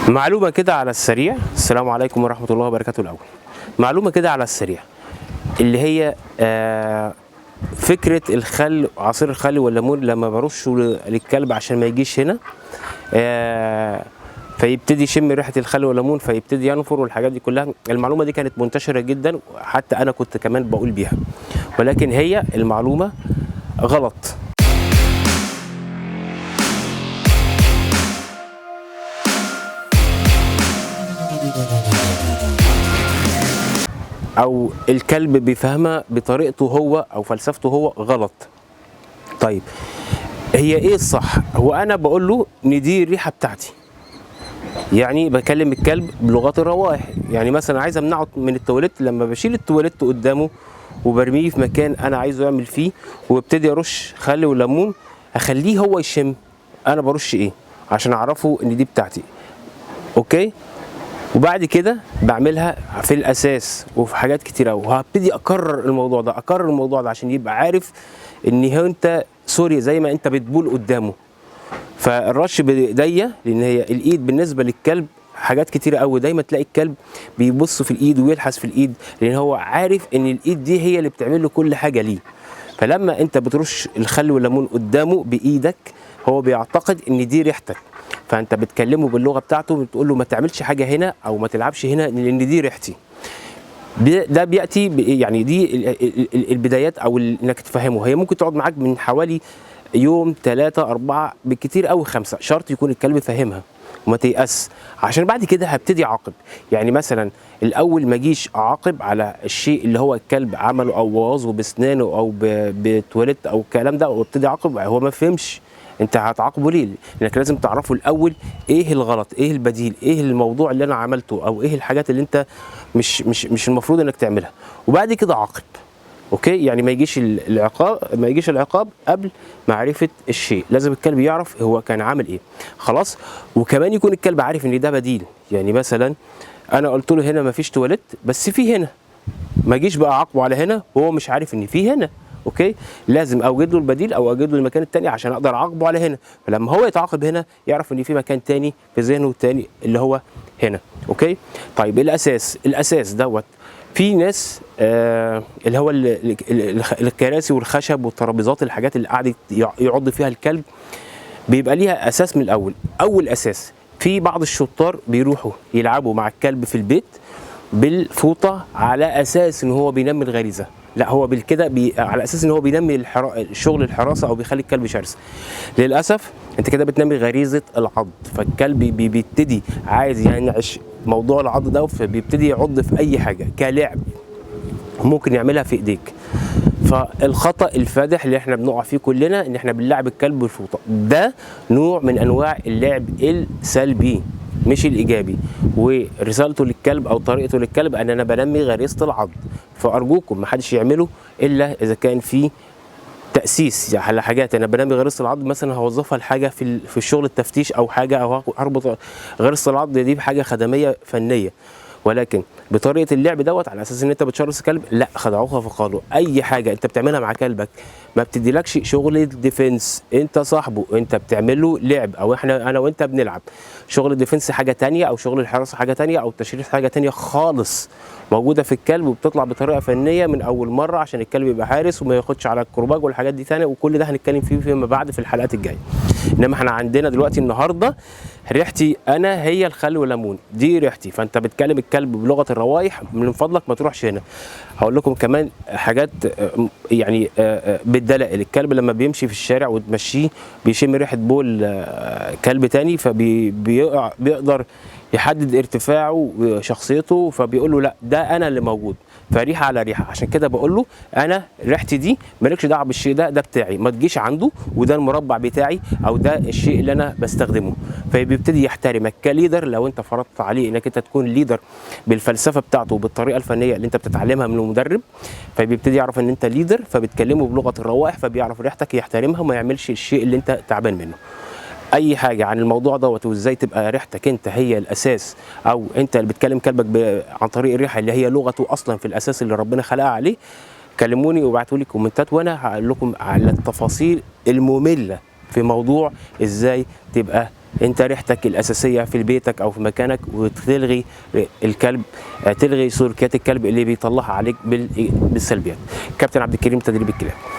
معلومة كده على السريع. السلام عليكم ورحمة الله وبركاته. الأول معلومة كده على السريع اللي هي فكرة الخل، عصير الخل والليمون لما برشه للكلب عشان ما يجيش هنا فيبتدي يشم ريحة الخل والليمون فيبتدي ينفر والحاجات دي كلها. المعلومة دي كانت منتشرة جدا، حتى أنا كنت كمان بقول بيها، ولكن هي المعلومة غلط. او الكلب بيفهمها بطريقته هو او فلسفته هو غلط. طيب هي ايه الصح؟ هو انا بقول له ان دي الريحه بتاعتي، يعني بكلم الكلب بلغات الروائح. يعني مثلا عايز امنعه من التواليت، لما بشيل التواليت قدامه وبرميه في مكان انا عايزه يعمل فيه وابتدي ارش خل وليمون، اخليه هو يشم انا برش ايه عشان اعرفه ان دي بتاعتي. اوكي، وبعد كده بعملها في الاساس وفي حاجات كتير قوي، وهبتدي اكرر الموضوع ده عشان يبقى عارف ان هو انت سوري زي ما انت بتبول قدامه. فالرش بايديا، لان هي الايد بالنسبه للكلب حاجات كتيره قوي، دايما تلاقي الكلب بيبص في الايد ويلحس في الايد، لان هو عارف ان الايد دي هي اللي بتعمل له كل حاجه ليه. فلما انت بترش الخل والليمون قدامه بايدك هو بيعتقد ان دي ريحتك، فانت بتكلمه باللغه بتاعته، بتقول له ما تعملش حاجه هنا او ما تلعبش هنا لان دي ريحتي. ده بياتي يعني دي البدايات او انك تفهمه. هي ممكن تقعد معاك من حوالي يوم 3 4 بالكتير قوي 5، شرط يكون الكلب فاهمها وما تيأس، عشان بعد كده هبتدي اعاقب. يعني مثلا الاول ما اجيش اعاقب على الشيء اللي هو الكلب عمله او بوظه بسنانه او بتواليت او الكلام ده، وابتدي اعاقب هو ما فهمش. انت هتعاقبه ليه؟ لانك لازم تعرفه الاول ايه الغلط، ايه البديل، ايه الموضوع اللي انا عملته، او ايه الحاجات اللي انت مش المفروض انك تعملها، وبعد كده عاقب. اوكي، يعني ما يجيش العقاب قبل معرفه الشيء. لازم الكلب يعرف هو كان عامل ايه خلاص، وكمان يكون الكلب عارف ان ده بديل. يعني مثلا انا قلت له هنا ما فيش تواليت بس في هنا، ما اجيش بقى اعاقبه على هنا وهو مش عارف ان في هنا. اوكي، لازم اوجد له البديل او اوجد له المكان التاني عشان اقدر اعاقبه على هنا، فلما هو يتعاقب هنا يعرف ان في مكان تاني في ذهنه التاني اللي هو هنا. اوكي، طيب الاساس دوت في ناس اللي هو الكراسي والخشب والترابيزات، الحاجات اللي قاعد يعض فيها الكلب بيبقى ليها اساس من الاول. اول اساس، في بعض الشطار بيروحوا يلعبوا مع الكلب في البيت بالفوطه على اساس ان هو بينمي الغريزه. لا، هو بالكده على اساس ان هو بينمي شغل الحراسه او بيخلي الكلب شرس. للاسف انت كده بتنمي غريزه العض، فالكلب بيبتدي عايز ينعش موضوع العض ده، فبيبتدي يعض في اي حاجه كلعب ممكن يعملها في ايديك. فالخطأ الفادح اللي احنا بنقع فيه كلنا ان احنا بنلعب الكلب بالفوطه، ده نوع من انواع اللعب السلبي مش الايجابي، ورسالته للكلب او طريقته للكلب ان انا بنمي غريزه العض. فارجوكم ما حدش يعمله الا اذا كان في تاسيس على حاجات. انا بنمي غريزه العض مثلا هوظفها لحاجه في الشغل التفتيش او حاجه، او هربط غريزه العض دي بحاجه خدميه فنيه، ولكن بطريقه اللعب دوت على اساس ان انت بتشرس كلب، لا، خدعوها فقالوا. اي حاجه انت بتعملها مع كلبك ما بتديلكش شغل الديفنس، انت صاحبه، انت بتعمل له لعب، او انا وانت بنلعب. شغل الديفنس حاجه ثانيه، او شغل الحراسه حاجه ثانيه، او التشريح حاجه ثانيه خالص موجوده في الكلب وبتطلع بطريقه فنيه من اول مره عشان الكلب يبقى حارس وما ياخدش على الكرباج والحاجات دي ثانيه، وكل ده هنتكلم فيه فيما بعد في الحلقات الجايه. انما احنا عندنا دلوقتي النهارده ريحتي انا هي الخل والليمون، دي ريحتي. فانت بتكلم الكلب بلغه الروائح، من فضلك ما تروحش هنا. هقول لكم كمان حاجات يعني بالدلائل. الكلب لما بيمشي في الشارع وتمشيه بيشم ريحه بول كلب تاني، فبيقدر يحدد ارتفاعه وشخصيته، فبيقول له لا ده انا اللي موجود، فريحه على ريحه. عشان كده بقول له انا ريحتي دي مالكش دعوه بالشيء ده بتاعي، ما تجيش عنده، وده المربع بتاعي او ده الشيء اللي انا بستخدمه. فبيبتدي يحترمك كليدر. لو انت فرضت عليه انك انت تكون ليدر بالفلسفه بتاعته وبالطريقه الفنيه اللي انت بتتعلمها من المدرب، فبيبتدي يعرف ان انت ليدر، فبتكلمه بلغه الروائح، فبيعرف ريحتك يحترمها وما يعملش الشيء اللي انت تعبان منه. اي حاجه عن الموضوع دوت وازاي تبقى ريحتك انت هي الاساس، او انت اللي بتكلم كلبك عن طريق الريحه اللي هي لغته اصلا في الاساس اللي ربنا خلقها عليه، كلموني وابعتوا لي كومنتات وانا هقول لكم على التفاصيل الممله في موضوع ازاي تبقى انت ريحتك الاساسيه في بيتك او في مكانك، وتلغي الكلب، تلغي سلوكيات الكلب اللي بيطلعها عليك بالسلبيات. كابتن عبد الكريم، تدريب الكلاب.